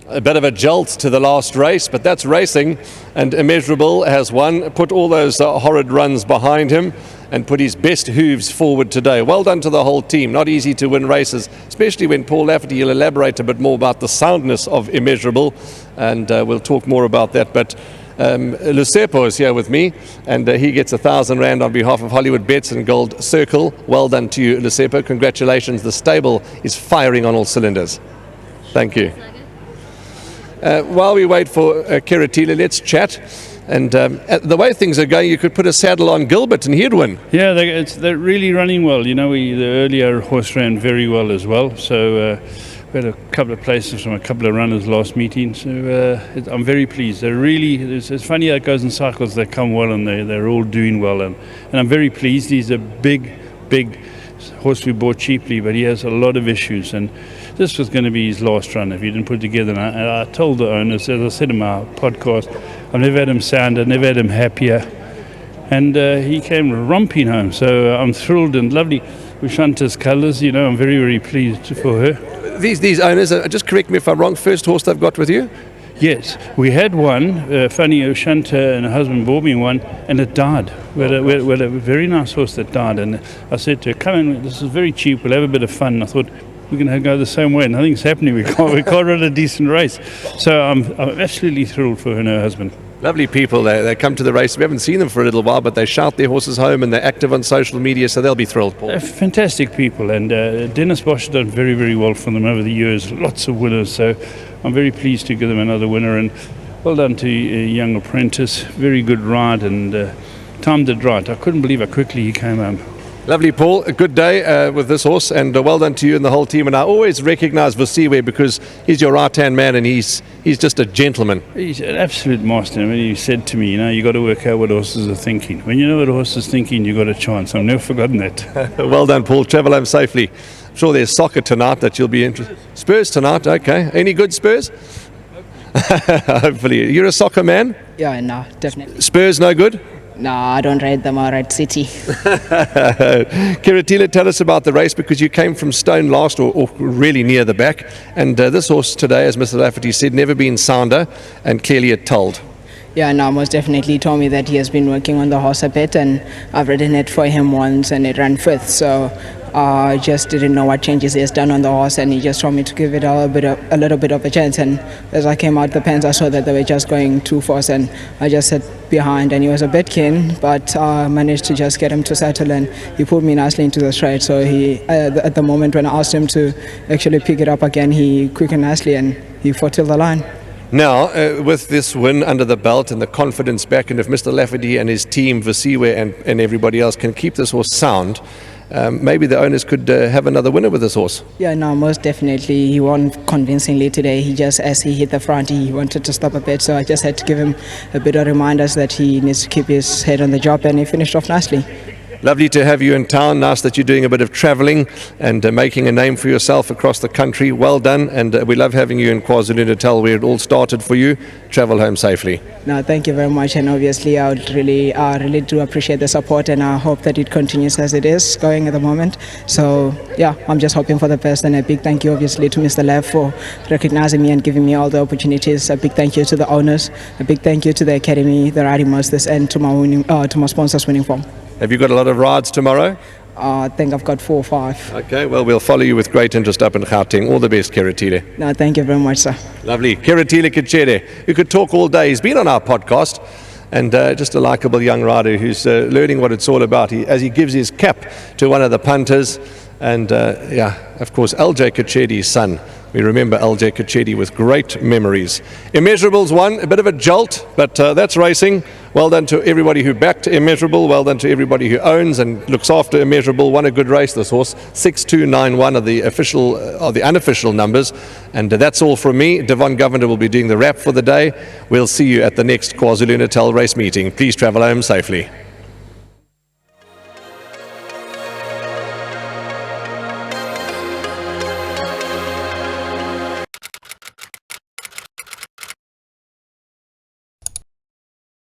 A bit of a jolt to the last race, but that's racing, and Immeasurable has won, put all those horrid runs behind him and put his best hooves forward today. Well done to the whole team. Not easy to win races, especially when Paul Lafferty will elaborate a bit more about the soundness of Immeasurable, and we'll talk more about that. But Lucepo is here with me, and he gets R1,000 on behalf of Hollywoodbets and Gold Circle. Well done to you, Lucepo. Congratulations. The stable is firing on all cylinders. Thank you. While we wait for Keratila, let's chat. And the way things are going, you could put a saddle on Gilbert and he'd win. Yeah, they're really running well. You know, the earlier horse ran very well as well. So we had a couple of places from a couple of runners last meeting. So I'm very pleased. They're really, it's funny how it goes in cycles. They come well and they're all doing well. And I'm very pleased. He's a big horse we bought cheaply, but he has a lot of issues. And this was going to be his last run if he didn't put it together. And I told the owners, as I said in my podcast, I've never had him sounder, never had him happier. And he came romping home. So I'm thrilled and lovely with Shanta's colours. You know, I'm very, very pleased for her. These owners, just correct me if I'm wrong, first horse they've got with you? Yes, we had one, funny, Shanta and her husband bought me one, and it died. We had a very nice horse that died, and I said to her, come in, this is very cheap, we'll have a bit of fun. And I thought, we're going to go the same way. Nothing's happening. We can't run a decent race. So I'm absolutely thrilled for her and her husband. Lovely people. They come to the race. We haven't seen them for a little while, but they shout their horses home and they're active on social media, so they'll be thrilled, Paul. They're fantastic people, and Dennis Bosch has done very, very well for them over the years. Lots of winners, so I'm very pleased to give them another winner. And well done to a young apprentice. Very good ride and timed it right. I couldn't believe how quickly he came home. Lovely, Paul. A good day with this horse, and well done to you and the whole team. And I always recognise Vosiwe because he's your right-hand man, and he's just a gentleman. He's an absolute master. I mean, he said to me, you know, you got to work out what horses are thinking. When you know what a horse is thinking, you got a chance. I've never forgotten that. Well done, Paul. Travel home safely. I'm sure there's soccer tonight that you'll be interested. Spurs tonight, okay. Any good Spurs? Hopefully. You're a soccer man? Yeah, no, definitely. Spurs no good? No, I don't rate them. I rate City. Keratila, tell us about the race, because you came from stone last, or really near the back. And this horse today, as Mr. Lafferty said, never been sounder, and clearly it told. Yeah, no, most definitely told me that he has been working on the horse a bit, and I've ridden it for him once and it ran fifth. So I just didn't know what changes he has done on the horse, and he just told me to give it a little bit of a chance. And as I came out the pens, I saw that they were just going too fast, and I just sat behind, and he was a bit keen, but I managed to just get him to settle, and he pulled me nicely into the straight. So he, at the moment when I asked him to actually pick it up again, he quickened nicely and he fought till the line. Now, with this win under the belt and the confidence back, and if Mr. Lafferty and his team, Vosiwe and everybody else, can keep this horse sound, maybe the owners could have another winner with this horse. Yeah, no, most definitely. He won convincingly today. He just, as he hit the front, he wanted to stop a bit, so I just had to give him a bit of reminders that he needs to keep his head on the job, and he finished off nicely. Lovely to have you in town. Nice that you're doing a bit of travelling and making a name for yourself across the country. Well done, and we love having you in KwaZulu-Natal, where it all started for you. Travel home safely. No, thank you very much, and obviously I really do appreciate the support, and I hope that it continues as it is going at the moment. So yeah, I'm just hoping for the best, and a big thank you obviously to Mr. Lev for recognizing me and giving me all the opportunities. A big thank you to the owners, a big thank you to the academy, the riding masters, and to my sponsors winning form. Have you got a lot of rides tomorrow? I think I've got 4 or 5. Okay, well, we'll follow you with great interest up in Gauteng. All the best, Keratila. No, thank you very much, sir. Lovely. Keratila Kichere, who could talk all day. He's been on our podcast, and just a likeable young rider who's learning what it's all about. As he gives his cap to one of the punters, and of course, LJ Kachedi's son. We remember LJ Kachedi with great memories. Immeasurables won, a bit of a jolt, but that's racing. Well done to everybody who backed Immeasurable. Well done to everybody who owns and looks after Immeasurable. Won a good race, this horse. 6291 of the official, or the unofficial numbers. And that's all from me. Devon Governor will be doing the wrap for the day. We'll see you at the next KwaZulu-Natal race meeting. Please travel home safely.